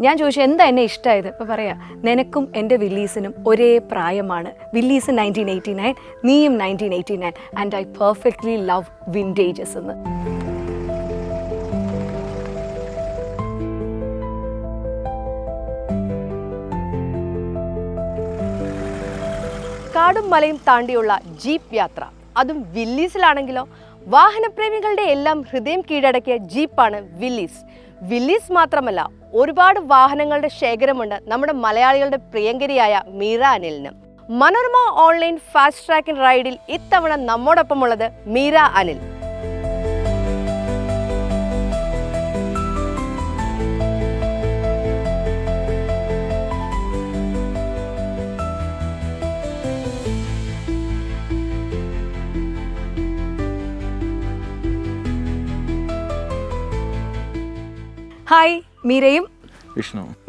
ഞാൻ ചോദിച്ചു എന്താ എന്നെ ഇഷ്ടമായത്. ഇപ്പോൾ പറയാം, നിനക്കും എൻ്റെ വില്ലീസിനും ഒരേ പ്രായമാണ്. വില്ലീസ് 1989, നീയും 1989, ആൻഡ് ഐ പെർഫെക്റ്റ്ലി ലവ് വിൻറ്റേജസ് എന്ന്. കാടും മലയും താണ്ടിയുള്ള ജീപ്പ് യാത്ര, അതും വില്ലീസിലാണെങ്കിലോ. വാഹനപ്രേമികളുടെ എല്ലാം ഹൃദയം കീഴടക്കിയ ജീപ്പാണ് വില്ലീസ്. വില്ലീസ് മാത്രമല്ല, ഒരുപാട് വാഹനങ്ങളുടെ ശേഖരമുണ്ട് നമ്മുടെ മലയാളികളുടെ പ്രിയങ്കരിയായ മീര അനിലിന്. മനോരമ ഓൺലൈൻ ഫാസ്റ്റ് ട്രാക്കിംഗ് റൈഡിൽ ഇത്തവണ നമ്മോടൊപ്പമുള്ളത് മീര അനിൽ. ഹായ്, മീരയും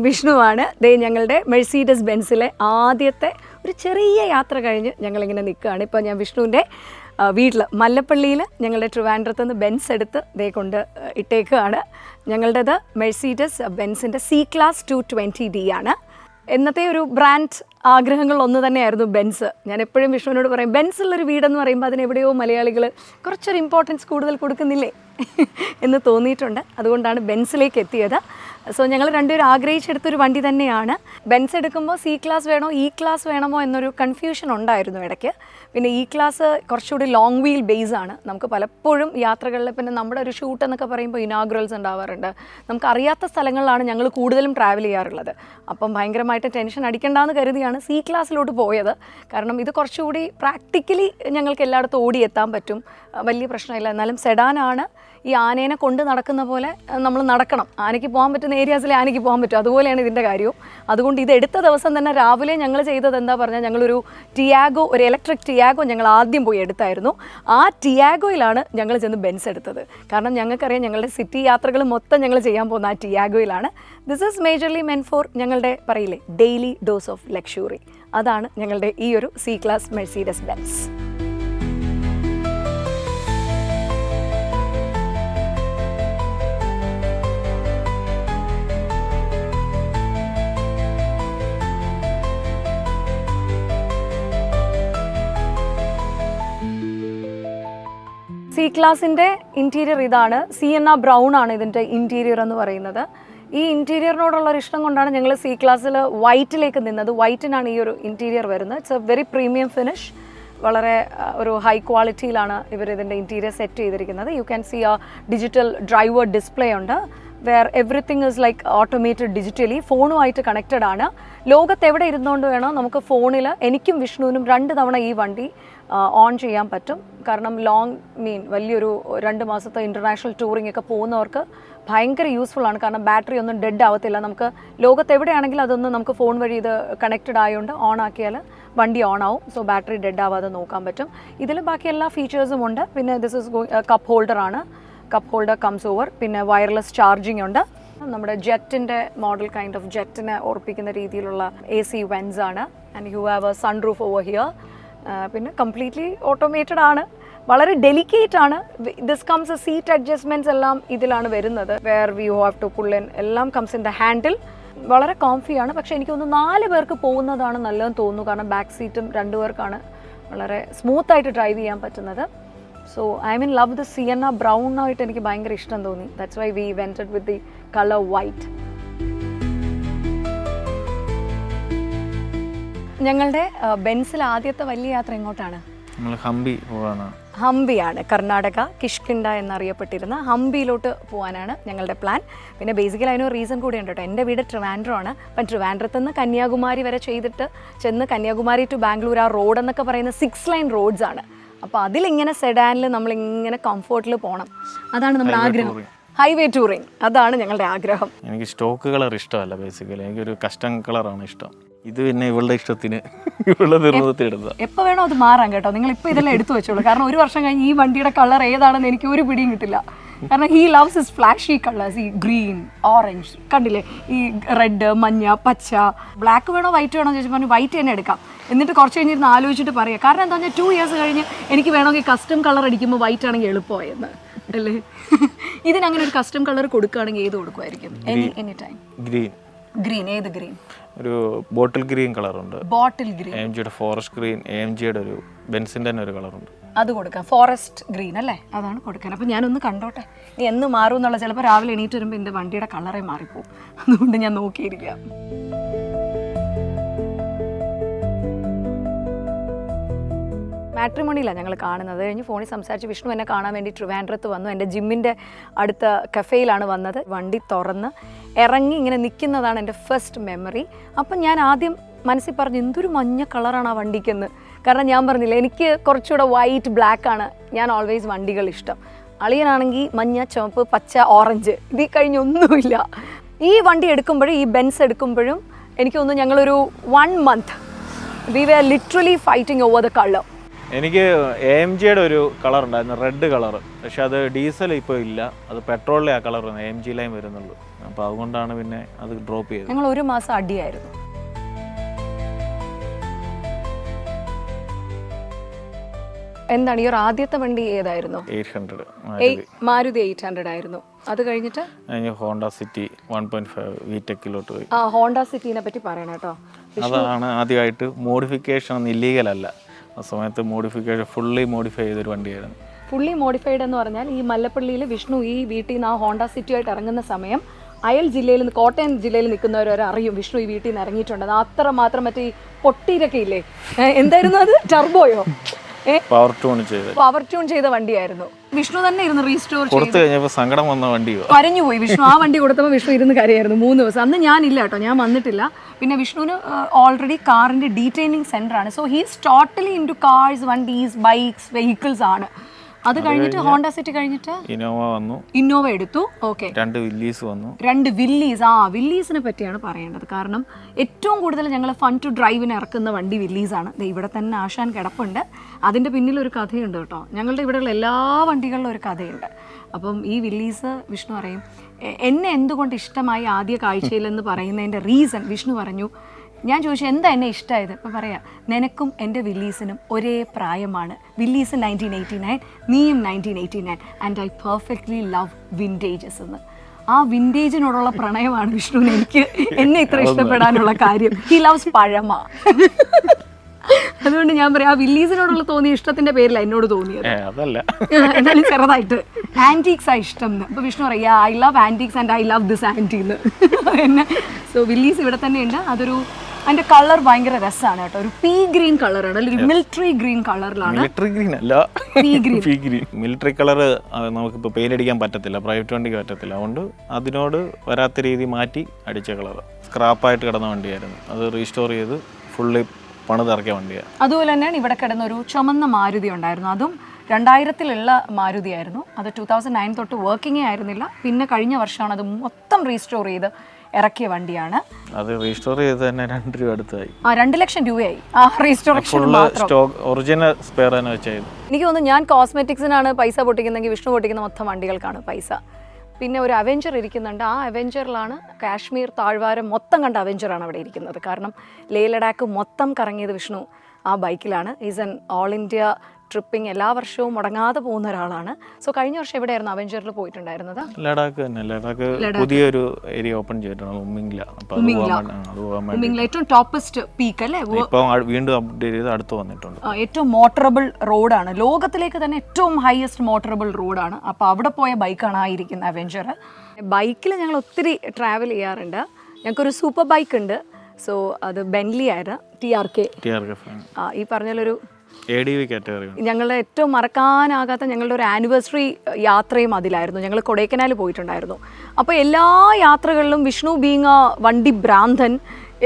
വിഷ്ണുവാണ്. ദേ ഞങ്ങളുടെ മെഴ്സീഡസ് ബെൻസിലെ ആദ്യത്തെ ഒരു ചെറിയ യാത്ര കഴിഞ്ഞ് ഞങ്ങളിങ്ങനെ നിൽക്കുകയാണ്. ഇപ്പോൾ ഞാൻ വിഷ്ണുവിൻ്റെ വീട്ടിൽ മല്ലപ്പള്ളിയിൽ ഞങ്ങളുടെ ട്രിവാൻഡ്രത്ത് നിന്ന് ബെൻസ് എടുത്ത് ദേ കൊണ്ട് ഇട്ടേക്കുകയാണ്. ഞങ്ങളുടേത് മെഴ്സീഡസ് ബെൻസിൻ്റെ C-Class 220D ആണ്. എന്നത്തെ ഒരു ബ്രാൻഡ് ആഗ്രഹങ്ങൾ ഒന്ന് തന്നെയായിരുന്നു ബെൻസ്. ഞാൻ എപ്പോഴും വിഷ്ണുവിനോട് പറയും, ബെൻസുള്ളൊരു വീടെന്ന് പറയുമ്പോൾ അതിനെവിടെയോ മലയാളികൾ കുറച്ചൊരു ഇമ്പോർട്ടൻസ് കൂടുതൽ കൊടുക്കുന്നില്ലേ എന്ന് തോന്നിയിട്ടുണ്ട്. അതുകൊണ്ടാണ് ബെൻസിലേക്ക് എത്തിയത്. സോ ഞങ്ങൾ രണ്ടുപേരും ആഗ്രഹിച്ചെടുത്തൊരു വണ്ടി തന്നെയാണ്. ബെൻസ് എടുക്കുമ്പോൾ C-Class വേണോ E-Class വേണമോ എന്നൊരു കൺഫ്യൂഷൻ ഉണ്ടായിരുന്നു ഇടയ്ക്ക്. പിന്നെ E-Class കുറച്ചുകൂടി ലോങ് വീൽ ബേസ് ആണ്. നമുക്ക് പലപ്പോഴും യാത്രകളിൽ, പിന്നെ നമ്മുടെ ഒരു ഷൂട്ട് എന്നൊക്കെ പറയുമ്പോൾ ഇനാഗ്രൽസ് ഉണ്ടാവാറുണ്ട്. നമുക്ക് അറിയാത്ത സ്ഥലങ്ങളിലാണ് ഞങ്ങൾ കൂടുതലും ട്രാവൽ ചെയ്യാറുള്ളത്. അപ്പം ഭയങ്കരമായിട്ട് ടെൻഷൻ അടിക്കേണ്ടെന്ന് കരുതിയാണ് C-Classലോട്ട് പോയത്. കാരണം ഇത് കുറച്ചുകൂടി പ്രാക്ടിക്കലി ഞങ്ങൾക്ക് എല്ലായിടത്തും ഓടിയെത്താൻ പറ്റും, വലിയ പ്രശ്നമില്ല. എന്നാലും സെഡാനാണ്. ഈ ആനേനെ കൊണ്ട് നടക്കുന്ന പോലെ നമ്മൾ നടക്കണം. ആനയ്ക്ക് പോകാൻ പറ്റുന്ന ഏരിയാസിലെ ആനയ്ക്ക് പോകാൻ പറ്റും. അതുപോലെയാണ് ഇതിൻ്റെ കാര്യവും. അതുകൊണ്ട് ഇത് എടുത്ത ദിവസം തന്നെ രാവിലെ ഞങ്ങൾ ചെയ്തത് എന്താ പറഞ്ഞാൽ, ഞങ്ങളൊരു ടിയാഗോ, ഒരു ഇലക്ട്രിക് ടിയാഗോ ഞങ്ങൾ ആദ്യം പോയി എടുത്തായിരുന്നു. ആ ടിയാഗോയിലാണ് ഞങ്ങൾ ചെന്ന് ബെൻസ് എടുത്തത്. കാരണം ഞങ്ങൾക്കറിയാം ഞങ്ങളുടെ സിറ്റി യാത്രകൾ മൊത്തം ഞങ്ങൾ ചെയ്യാൻ പോകുന്ന ആ ടിയാഗോയിലാണ്. This is majorly meant for ഞങ്ങളുടെ പറയില്ലേ ഡെയിലി ഡോസ് ഓഫ് ലക്ഷറി. അതാണ് ഞങ്ങളുടെ ഈ ഒരു C-Class മെഴ്സീഡസ് ബെൻസ്. C-Classൻ്റെ ഇൻറ്റീരിയർ ഇതാണ്. സിയന്ന ബ്രൗൺ ആണ് ഇതിൻ്റെ ഇൻറ്റീരിയർ എന്ന് പറയുന്നത്. ഈ ഇൻറ്റീരിയറിനോടുള്ളൊരു ഇഷ്ടം കൊണ്ടാണ് ഞങ്ങൾ C-Classൽ വൈറ്റിലേക്ക് നിന്നത്. വൈറ്റിനാണ് ഈ ഒരു ഇൻറ്റീരിയർ വരുന്നത്. It's a very premium finish. വളരെ ഒരു ഹൈ ക്വാളിറ്റിയിലാണ് ഇവർ ഇതിൻ്റെ ഇൻറ്റീരിയർ സെറ്റ് ചെയ്തിരിക്കുന്നത്. യു ക്യാൻ സി ആ ഡിജിറ്റൽ ഡ്രൈവർ ഡിസ്പ്ലേ ഉണ്ട്. Where everything is like automated digitally. ഫോണുമായിട്ട് കണക്റ്റഡ് ആണ്. ലോകത്ത് എവിടെ ഇരുന്നുകൊണ്ട് വേണോ നമുക്ക് ഫോണിൽ, എനിക്കും വിഷ്ണുവിനും 2 തവണ ഈ വണ്ടി ഓൺ ചെയ്യാൻ പറ്റും. കാരണം വലിയൊരു 2 മാസത്തെ ഇൻ്റർനാഷണൽ ടൂറിംഗ് ഒക്കെ പോകുന്നവർക്ക് ഭയങ്കര യൂസ്ഫുൾ ആണ്. കാരണം ബാറ്ററി ഒന്നും ഡെഡ് ആവത്തില്ല. നമുക്ക് ലോകത്ത് എവിടെയാണെങ്കിലും അതൊന്ന് നമുക്ക് ഫോൺ വഴി ഇത് കണക്റ്റഡ് ആയതുകൊണ്ട് ഓൺ ആക്കിയാൽ വണ്ടി ഓൺ ആവും. സോ ബാറ്ററി ഡെഡ് ആവാതെ നോക്കാൻ പറ്റും. ഇതിൽ ബാക്കി എല്ലാ ഫീച്ചേഴ്സും ഉണ്ട്. പിന്നെ ദിസ് ഇസ് കപ്പ് ഹോൾഡർ ആണ്. Cup holder comes over. പിന്നെ വയർലെസ് ചാർജിങ് ഉണ്ട്. നമ്മുടെ ജെറ്റിൻ്റെ മോഡൽ കൈൻഡ് ഓഫ് ജെറ്റിനെ ഓർപ്പിക്കുന്ന രീതിയിലുള്ള AC വെൻസ് ആണ്. And you have A sunroof over here. പിന്നെ കംപ്ലീറ്റ്ലി ഓട്ടോമേറ്റഡ് ആണ്. വളരെ ഡെലിക്കേറ്റ് ആണ്. ദിസ് കംസ് സീറ്റ് അഡ്ജസ്റ്റ്മെൻറ്റ്സ് എല്ലാം ഇതിലാണ് വരുന്നത്. Where you have to pull in, എല്ലാം കംസ് ഇൻ ദ ഹാൻഡിൽ. വളരെ കോംഫിയാണ്. പക്ഷേ എനിക്ക് തോന്നുന്നു 4 പേർക്ക് പോകുന്നതാണ് നല്ലതെന്ന് തോന്നുന്നു. കാരണം ബാക്ക് സീറ്റും 2 പേർക്കാണ് വളരെ സ്മൂത്തായിട്ട് ഡ്രൈവ് ചെയ്യാൻ പറ്റുന്നത്. So I mean love the Sienna brown ആയിട്ട് എനിക്ക് ഭയങ്കര ഇഷ്ടം തോന്നി. That's why we wanted with the colour white. ഞങ്ങളുടെ ബെൻസിൽ ആദ്യത്തെ വലിയ യാത്ര എങ്ങോട്ടാണ്? ഹംപിയാണ്. കർണാടക കിഷ്കിണ്ട എന്നറിയപ്പെട്ടിരുന്ന ഹംപിയിലോട്ട് പോകാനാണ് ഞങ്ങളുടെ പ്ലാൻ. പിന്നെ ബേസിക്കലി അതിനൊരു റീസൺ കൂടി ഉണ്ട് കേട്ടോ. എൻ്റെ വീട് ട്രിവാൻഡ്രമാണ്. അപ്പം ട്രിവാൻഡ്രത്ത് നിന്ന് കന്യാകുമാരി വരെ ചെയ്തിട്ട് ചെന്ന് കന്യാകുമാരി ടു ബാംഗ്ലൂർ ആ റോഡ് എന്നൊക്കെ പറയുന്ന 6 ലൈൻ റോഡ്സ് ആണ്. അപ്പോൾ അതിലിങ്ങനെ സെഡാനിൽ നമ്മളിങ്ങനെ കംഫോർട്ടിൽ പോകണം. അതാണ് നമ്മുടെ ആഗ്രഹം. ഹൈവേ ടൂറിങ്, അതാണ് ഞങ്ങളുടെ ആഗ്രഹം. എനിക്ക് സ്റ്റോക്ക് കളർ ഇഷ്ടമല്ല. ബേസിക്കലി എനിക്കൊരു കസ്റ്റം കളറാണ് ഇഷ്ടം. ഇത് പിന്നെ ഇവളുടെ ഇഷ്ടത്തിന് ഇവളുടെ നിർബന്ധത്തിനെടുത്ത എപ്പോൾ വേണോ അത് മാറാം കേട്ടോ. നിങ്ങൾ ഇപ്പോൾ ഇതെല്ലാം എടുത്തു വെച്ചോളൂ. കാരണം 1 വർഷം കഴിഞ്ഞ് ഈ വണ്ടിയുടെ കളർ ഏതാണെന്ന് എനിക്ക് ഒരു പിടിയും കിട്ടില്ല. കാരണം he loves his flashy colours. ഈ ഗ്രീൻ, ഓറഞ്ച്, കണ്ടില്ലേ, ഈ റെഡ്, മഞ്ഞ, പച്ച, ബ്ലാക്ക് വേണോ വൈറ്റ് വേണോ ചോദിച്ചാൽ പറഞ്ഞു വൈറ്റ് തന്നെ എടുക്കാം. എന്നിട്ട് കുറച്ച് കഴിഞ്ഞിരുന്ന് ആലോചിച്ചിട്ട് പറയാം. കാരണം എന്താ പറഞ്ഞാൽ 2 ഇയേഴ്സ് കഴിഞ്ഞ് എനിക്ക് വേണമെങ്കിൽ കസ്റ്റം കളർ അടിക്കുമ്പോൾ വൈറ്റ് ആണെങ്കിൽ എളുപ്പമായെന്ന് അല്ലേ. ഇതിനങ്ങനെ ഒരു കസ്റ്റം കളർ കൊടുക്കുകയാണെങ്കിൽ ഏത് കൊടുക്കുമായിരിക്കും? Any time green. ഗ്രീൻ, ഏത് ഗ്രീൻ? ഒരു ബോട്ടിൽ ഗ്രീൻ കളറുണ്ട്, ബോട്ടിൽ ഗ്രീൻ. AMGയുടെ ഫോറസ്റ്റ് ഗ്രീൻ, AMGയുടെ ഒരു ബെൻസിൻ്റെ തന്നെ ഒരു കളറുണ്ട്. അത് കൊടുക്കാം, ഫോറസ്റ്റ് ഗ്രീൻ അല്ലേ, അതാണ് കൊടുക്കാൻ. അപ്പം ഞാനൊന്ന് കണ്ടോട്ടെ നീ എന്ന് മാറും എന്നുള്ള. ചിലപ്പോൾ രാവിലെ എണീറ്റ് വരുമ്പോൾ എൻ്റെ വണ്ടിയുടെ കളറേ മാറിപ്പോവും, അതുകൊണ്ട് ഞാൻ നോക്കിയിരിക്കാം. മാട്രിമോണിയിലാണ് ഞങ്ങൾ കാണുന്നത്. കഴിഞ്ഞ് ഫോണിൽ സംസാരിച്ച് വിഷ്ണു എന്നെ കാണാൻ വേണ്ടി ട്രിവാൻഡ്രത്ത് വന്നു. എൻ്റെ ജിമ്മിൻ്റെ അടുത്ത കഫേയിലാണ് വന്നത്. വണ്ടി തുറന്ന് ഇറങ്ങി ഇങ്ങനെ നിൽക്കുന്നതാണ് എൻ്റെ ഫസ്റ്റ് മെമ്മറി. അപ്പം ഞാൻ ആദ്യം മനസ്സിൽ പറഞ്ഞു എന്തൊരു മഞ്ഞ കളറാണ് ആ വണ്ടിക്കെന്ന്. കാരണം ഞാൻ പറഞ്ഞില്ല, എനിക്ക് കുറച്ചുകൂടെ വൈറ്റ് ബ്ലാക്ക് ആണ് ഞാൻ ഓൾവേസ് വണ്ടികൾ ഇഷ്ടം. അളിയനാണെങ്കിൽ മഞ്ഞ, ചുവപ്പ്, പച്ച, ഓറഞ്ച്, ഇതിൽ കഴിഞ്ഞൊന്നുമില്ല. ഈ വണ്ടി എടുക്കുമ്പോഴും ഈ ബെൻസ് എടുക്കുമ്പോഴും എനിക്ക് തോന്നുന്നു ഞങ്ങളൊരു 1 month we were literally fighting over the colour. എനിക്ക് AMGയുടെ ഒരു കളർ ഉണ്ടായിരുന്നു, റെഡ് കളർ. പക്ഷെ അത് ഡീസൽ ഇപ്പോൾ ഇല്ല, അത് പെട്രോളിലെ ആ കളർ AMGയിലായും വരുന്നുള്ളൂ. അപ്പോൾ അതുകൊണ്ടാണ് പിന്നെ അത് ഡ്രോപ്പ് ചെയ്തത്. ഞങ്ങൾ 1 മാസം അടിയായിരുന്നു. എന്താണ് ഈ ഒരു ആദ്യത്തെ വണ്ടി ഏതായിരുന്നു? 800 മാരുതി 800 ആയിരുന്നു. അത് കഴിഞ്ഞിട്ട് ഹോണ്ട സിറ്റി 1.5 VTECിലോട്ട് പോയി. ആ ഹോണ്ട സിറ്റിനെ പറ്റി പറയണം കേട്ടോ. അതാണ് ആദ്യമായിട്ട് മോഡിഫിക്കേഷൻ ഒന്നും ഇല്ലീഗൽ അല്ല, ആ സമയത്ത് മോഡിഫിക്കേഷൻ ഫുള്ളി മോഡിഫൈ ചെയ്തൊരു വണ്ടിയായിരുന്നു. ഫുള്ളി മോഡിഫൈഡ് എന്ന് പറഞ്ഞാൽ ഈ മല്ലപ്പള്ളിയിൽ വിഷ്ണു ഈ വീട്ടിൽ നിന്ന് ആ ഹോണ്ട സിറ്റിയായിട്ട് ഇറങ്ങുന്ന സമയം അയൽ ജില്ലയിൽ നിന്ന്, കോട്ടയം ജില്ലയിൽ നിൽക്കുന്നവരവരെ അറിയും വിഷ്ണു ഈ വീട്ടിൽ നിന്ന് ഇറങ്ങിയിട്ടുണ്ട്. അത്ര മാത്രം മറ്റേ ഈ പൊട്ടീരൊക്കെ ഇല്ലേ, എന്തായിരുന്നു അത്, ടർബോയോ, പവർ ട്യൂൺ ചെയ്ത വണ്ടിയായിരുന്നു. വിഷ്ണു തന്നെ ഇരുന്ന് റീസ്റ്റോർ കൊടുത്തു കഴിഞ്ഞപ്പോൾ സങ്കടം വന്ന വണ്ടി കരഞ്ഞുപോയി വിഷ്ണു. ആ വണ്ടി കൊടുത്തപ്പോൾ വിഷ്ണു ഇരുന്ന് കരയായിരുന്നു 3 ദിവസം. അന്ന് ഞാനില്ല കേട്ടോ, ഞാൻ വന്നിട്ടില്ല. പിന്നെ വിഷ്ണുവിന് ഓൾറെഡി കാറിന്റെ ഡീറ്റെയിലിംഗ് സെന്റർ ആണ്. So he's totally into cars, വണ്ടീസ്, ബൈക്സ്, വെഹിക്കിൾസ് ആണ്. അത് കഴിഞ്ഞിട്ട് ഹോണ്ട സിറ്റി കഴിഞ്ഞിട്ട് ഇന്നോവ വന്നു. ഇന്നോവ എടുത്തു. ഓക്കെ, 2 വില്ലീസ് വന്നു. 2 വില്ലീസ്. ആ വില്ലീസിനെ പറ്റിയാണ് പറയേണ്ടത്. കാരണം ഏറ്റവും കൂടുതൽ ഞങ്ങൾ ഫൺ ടു ഡ്രൈവിന് ഇറക്കുന്ന വണ്ടി വില്ലീസാണ്. ഇവിടെ തന്നെ ആശാൻ കിടപ്പുണ്ട്. അതിൻ്റെ പിന്നിലൊരു കഥയുണ്ട് കേട്ടോ. ഞങ്ങളുടെ ഇവിടെയുള്ള എല്ലാ വണ്ടികളിലും ഒരു കഥയുണ്ട്. അപ്പം ഈ വില്ലീസ് വിഷ്ണു പറയും എന്നെ എന്തുകൊണ്ട് ഇഷ്ടമായി ആദ്യ കാഴ്ചയിലെന്ന് പറയുന്നതിൻ്റെ റീസൺ വിഷ്ണു പറഞ്ഞു. ഞാൻ ചോദിച്ചു എന്താ എന്നെ ഇഷ്ടമായത്? അപ്പോൾ പറയാം, നിനക്കും എൻ്റെ വില്ലീസിനും ഒരേ പ്രായമാണ്. വില്ലീസ് 1989, നീയും 1989, ആൻഡ് ഐ പെർഫെക്റ്റ്ലി ലവ് വിൻറ്റേജസ് എന്ന്. ആ വിൻറ്റേജിനോടുള്ള പ്രണയമാണ് വിഷ്ണുവിന് എനിക്ക് എന്നെ ഇത്ര ഇഷ്ടപ്പെടാനുള്ള കാര്യം. ഹി ലവ്സ് പഴമ. അതുകൊണ്ട് ഞാൻ പറയാം, ആ വില്ലീസിനോടുള്ള തോന്നിയ ഇഷ്ടത്തിന്റെ പേരില്ല എന്നോട് തോന്നിയത്. എന്നാലും ചെറുതായിട്ട് ആന്റീക്സ് ആ ഇഷ്ടം. അപ്പൊ വിഷ്ണു പറയാ I love antiques and I love this aunty എന്ന്. സോ വില്ലീസ് ഇവിടെ തന്നെ ഉണ്ട്. അതൊരു അതിന്റെ കളർ ഭയങ്കര രസമാണ് കേട്ടോ. ഒരു പീ ഗ്രീൻ കളറാണ്, ഒരു മിലിറ്ററി ഗ്രീൻ കളറിലാണ്. മിലിറ്ററി ഗ്രീൻ അല്ല, പീ ഗ്രീൻ. മിലിറ്ററി കളർ നമുക്കിപ്പോൾ പെയിന്റ് അടിക്കാൻ പറ്റത്തില്ല, പ്രൈവറ്റ് വണ്ടിക്ക് പറ്റത്തില്ല. അതുകൊണ്ട് അതിനോട് വരാത്ത രീതി മാറ്റി അടിച്ച കളർ. സ്ക്രാപ്പായിട്ട് കിടന്ന വണ്ടിയായിരുന്നു, അത് റീസ്റ്റോർ ചെയ്ത് ഫുള്ളി പണിതിറക്കിയ വണ്ടിയാണ്. അതുപോലെ തന്നെയാണ് ഇവിടെ കിടന്ന ഒരു ചുമന്ന മാരുതി ഉണ്ടായിരുന്നു. അതും 2000-ലുള്ള മാരുതിയായിരുന്നു. അത് 2009 തൊട്ട് വർക്കിംഗേ ആയിരുന്നില്ല. പിന്നെ കഴിഞ്ഞ വർഷമാണ് അത് മൊത്തം റീസ്റ്റോർ ചെയ്ത് ഇറക്കിയ വണ്ടിയാണ്. അത് റീസ്റ്റോർ ചെയ്ത് തന്നെ 2 രൂപ അടുത്തായി. 2 ലക്ഷം രൂപയായി ആ റീസ്റ്റോറേഷൻ മാത്രം. ഒറിജിനൽ സ്പെയർ തന്നെ വെച്ചായിരുന്നു. എനിക്ക് തോന്നുന്നു ഞാൻ കോസ്മെറ്റിക്സിനാണ് പൈസ പൊട്ടിക്കുന്നെങ്കിൽ വിഷ്ണു പൊട്ടിക്കുന്ന മൊത്തം വണ്ടികൾക്കാണ് പൈസ. പിന്നെ ഒരു അവെഞ്ചർ ഇരിക്കുന്നുണ്ട്. ആ അവെഞ്ചറിലാണ് കാശ്മീർ താഴ്വാരം മൊത്തം കണ്ട അവെഞ്ചറാണ് അവിടെ ഇരിക്കുന്നത്. കാരണം ലേ ലഡാക്ക് മൊത്തം കറങ്ങിയത് വിഷ്ണു ആ ബൈക്കിലാണ്. Is an all India tripping എല്ലാ വർഷവും മുടങ്ങാതെ പോകുന്ന ഒരാളാണ്. സോ കഴിഞ്ഞ വർഷം എവിടെയായിരുന്നു അവെഞ്ചറിൽ പോയിട്ടുണ്ടായിരുന്നത്? ലഡാക്ക് തന്നെ. ലഡാക്ക് പുതിയൊരു ഏരിയ ഓപ്പൺ ചെയ്തിട്ടുണ്ട്, ഉമ്മിംഗ്ല. ഏറ്റവും ടോപ്പസ്റ്റ് പീക്ക് അല്ലേ? വീണ്ടും അപ്ഡേറ്റ് ചെയ്ത് അടുത്ത് വന്നിട്ടുണ്ട്. ഏറ്റവും മോട്ടറബിൾ റോഡാണ്, ലോകത്തിലേക്ക് തന്നെ ഏറ്റവും ഹയസ്റ്റ് മോട്ടറബിൾ റോഡാണ്. അപ്പോൾ അവിടെ പോയ ബൈക്കാണ് ആയിരിക്കുന്നത് അവെഞ്ചർ. ബൈക്കിൽ ഞങ്ങൾ ഒത്തിരി ട്രാവൽ ചെയ്യാറുണ്ട്. ഞങ്ങൾക്കൊരു സൂപ്പർ ബൈക്ക് ഉണ്ട്. സോ അത് ബെൻലി ആയിരുന്നു, TRK. ഈ പറഞ്ഞാലൊരു ADV കാറ്റഗറി. ഞങ്ങളുടെ ഏറ്റവും മറക്കാനാകാത്ത ഞങ്ങളുടെ ഒരു ആനിവേഴ്സറി യാത്രയും അതിലായിരുന്നു. ഞങ്ങൾ കൊടൈക്കനാൽ പോയിട്ടുണ്ടായിരുന്നു. അപ്പോൾ എല്ലാ യാത്രകളിലും വിഷ്ണു ബീങ് വണ്ടി ഭ്രാന്തൻ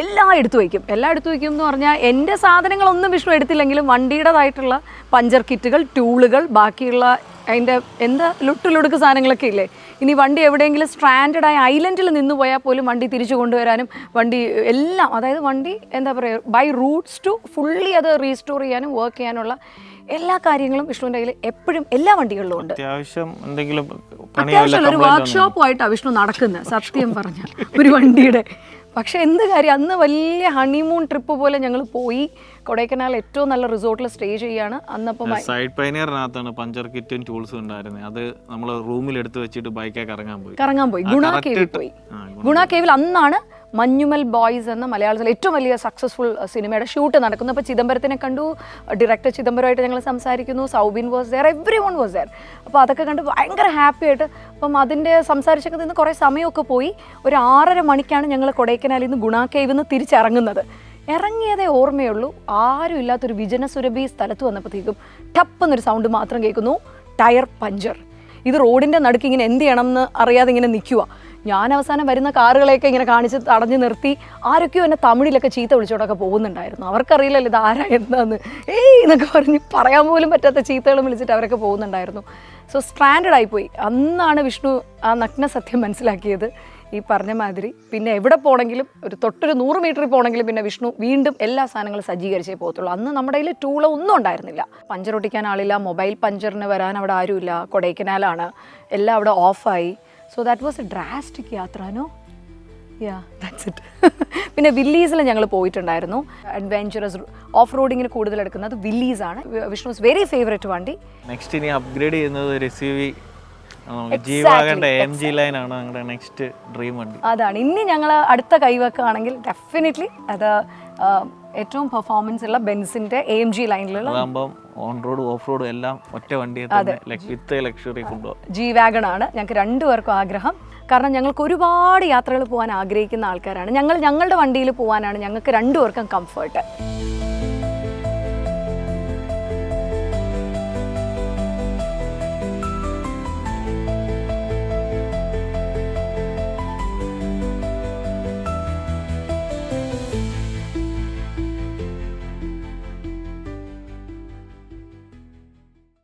എല്ലാം എടുത്തു വയ്ക്കും. എല്ലാം എടുത്തു വയ്ക്കും എന്ന് പറഞ്ഞാൽ എൻ്റെ സാധനങ്ങളൊന്നും വിഷ്ണു എടുത്തില്ലെങ്കിലും വണ്ടിയുടേതായിട്ടുള്ള പഞ്ചർ കിറ്റുകൾ, ടൂളുകൾ, ബാക്കിയുള്ള അതിൻ്റെ എന്താ ലുട്ടുലുടുക്ക് സാധനങ്ങളൊക്കെ ഇല്ലേ. ഇനി വണ്ടി എവിടെയെങ്കിലും സ്ട്രാൻഡഡ് ആയ ഐലൻഡിൽ നിന്ന് പോയാൽ പോലും വണ്ടി തിരിച്ചു കൊണ്ടുവരാനും വണ്ടി എല്ലാം, അതായത് വണ്ടി എന്താ പറയുക ബൈ റൂട്ട്സ് ടു ഫുള്ളി അത് റീസ്റ്റോർ ചെയ്യാനും വർക്ക് ചെയ്യാനുള്ള എല്ലാ കാര്യങ്ങളും വിഷ്ണുവിൻ്റെ കയ്യിൽ എപ്പോഴും എല്ലാ വണ്ടികളിലും ഉണ്ട്. അത്യാവശ്യം ഒരു വർക്ക്ഷോപ്പുമായിട്ടാണ് വിഷ്ണു നടക്കുന്നത് സത്യം പറഞ്ഞാൽ ഒരു വണ്ടിയുടെ. പക്ഷെ എന്ത് കാര്യം, അന്ന് വലിയ ഹണിമൂൺ ട്രിപ്പ് പോലെ ഞങ്ങൾ പോയി. കൊടൈക്കനാൽ ഏറ്റവും നല്ല റിസോർട്ടിൽ സ്റ്റേ ചെയ്യാണ്. അന്നപ്പം സൈഡ് പൈനിയറിനകത്താണ് പഞ്ചർ കിറ്റും ടൂൾസും ഉണ്ടായിരുന്നത്. അത് നമ്മൾ റൂമിൽ എടുത്ത് വെച്ചിട്ട് ബൈക്കൊക്കെ കറങ്ങാൻ പോയി ഗുണ കേവിൽ പോയി. ഗുണ കേവിൽ അന്നാണ് മഞ്ഞുമൽ ബോയ്സ് എന്ന മലയാളത്തിലെ ഏറ്റവും വലിയ സക്സസ്ഫുൾ സിനിമയുടെ ഷൂട്ട് നടക്കുന്നു. അപ്പോൾ ചിദംബരത്തിനെ കണ്ടു, ഡയറക്ടർ ചിദംബരമായിട്ട് ഞങ്ങൾ സംസാരിക്കുന്നു, Soubin was there, everyone was there. അപ്പോൾ അതൊക്കെ കണ്ട് ഭയങ്കര ഹാപ്പി ആയിട്ട് അപ്പം അതിൻ്റെ സംസാരിച്ചൊക്കെ നിന്ന് കുറേ സമയമൊക്കെ പോയി. ഒരു 6:30 മണിക്കാണ് ഞങ്ങൾ കൊടൈക്കനാലിൽ നിന്ന് ഗുണ കേവിൽ നിന്ന് തിരിച്ചിറങ്ങുന്നത്. ഇറങ്ങിയതേ ഓർമ്മയുള്ളൂ, ആരും ഇല്ലാത്തൊരു വിജനസുരഭി സ്ഥലത്ത് വന്നപ്പോഴത്തേക്കും ടപ്പെന്നൊരു സൗണ്ട് മാത്രം കേൾക്കുന്നു, ടയർ പഞ്ചർ. ഇത് റോഡിൻ്റെ നടുക്ക് ഇങ്ങനെ എന്ത് ചെയ്യണം എന്ന് അറിയാതെ ഇങ്ങനെ നിൽക്കുക. ഞാൻ അവസാനം വരുന്ന കാറുകളെയൊക്കെ ഇങ്ങനെ കാണിച്ച് തടഞ്ഞു നിർത്തി. ആരൊക്കെയോ എന്നെ തമിഴിലൊക്കെ ചീത്ത വിളിച്ചോടൊക്കെ പോകുന്നുണ്ടായിരുന്നു. അവർക്കറിയില്ലല്ലോ ഇത് ആരാ എന്താന്ന്, എന്നൊക്കെ പറഞ്ഞ് പറയാൻ പോലും പറ്റാത്ത ചീത്തകളും വിളിച്ചിട്ട് അവരൊക്കെ പോകുന്നുണ്ടായിരുന്നു. സോ സ്ട്രാൻഡഡ് ആയിപ്പോയി. അന്നാണ് വിഷ്ണു ആ നഗ്ന സത്യം മനസ്സിലാക്കിയത്, ഈ പറഞ്ഞ മാതിരി. പിന്നെ എവിടെ പോകണമെങ്കിലും ഒരു തൊട്ടൊരു 100 മീറ്ററിൽ പോകണമെങ്കിലും പിന്നെ വിഷ്ണു വീണ്ടും എല്ലാ സാധനങ്ങളും സജ്ജീകരിച്ചേ പോകത്തുള്ളൂ. അന്ന് നമ്മുടെ കയ്യിൽ ടൂളോ ഒന്നും ഉണ്ടായിരുന്നില്ല. പഞ്ചർ ഒട്ടിക്കാൻ ആളില്ല, മൊബൈൽ പഞ്ചറിന് വരാൻ അവിടെ ആരുമില്ല, കൊടൈക്കനാലാണ്, എല്ലാം അവിടെ ഓഫായി. So that was a drastic യാത്രനോ. Yeah that's it. പിന്നെ വില്ലീസിൽ ഞങ്ങൾ പോയിട്ടുണ്ടായിരുന്നു. അഡ്വെഞ്ചറസ് ഓഫ് റോഡിങ്ങിന് കൂടുതൽ എടുക്കുന്നത് വില്ലീസാണ്. വിഷ്ണുസ് വെരി ഫേവറേറ്റ് വണ്ടി. നെക്സ്റ്റ് ഇനി അപ്ഗ്രേഡ് ചെയ്യുന്നത് ഒരു SUV ജീവാഗന്റെ AMG ലൈൻ ആണ് ഞങ്ങളുടെ നെക്സ്റ്റ് ഡ്രീം വണ്ടി. അതാണ് ഇനി ഞങ്ങൾ അടുത്ത കൈവെക്കുകയാണെങ്കിൽ ഡെഫിനറ്റ്ലി അത് ഏറ്റവും പെർഫോമൻസ് ഉള്ള ബെൻസിന്റെ AMG ലൈനിലുള്ള ഓൺ റോഡ് ഓഫ് റോഡ് എല്ലാം ഒറ്റ വണ്ടിയെ വിത്ത് ലക്ഷറി കൊണ്ടുപോകും. G-Wagon ആണ് ഞങ്ങൾക്ക് രണ്ടുപേർക്കും ആഗ്രഹം. കാരണം ഞങ്ങൾക്ക് ഒരുപാട് യാത്രകൾ പോകാൻ ആഗ്രഹിക്കുന്ന ആൾക്കാരാണ്. ഞങ്ങളുടെ വണ്ടിയിൽ പോകാനാണ് ഞങ്ങൾക്ക് രണ്ടുപേർക്കും കംഫർട്ട്.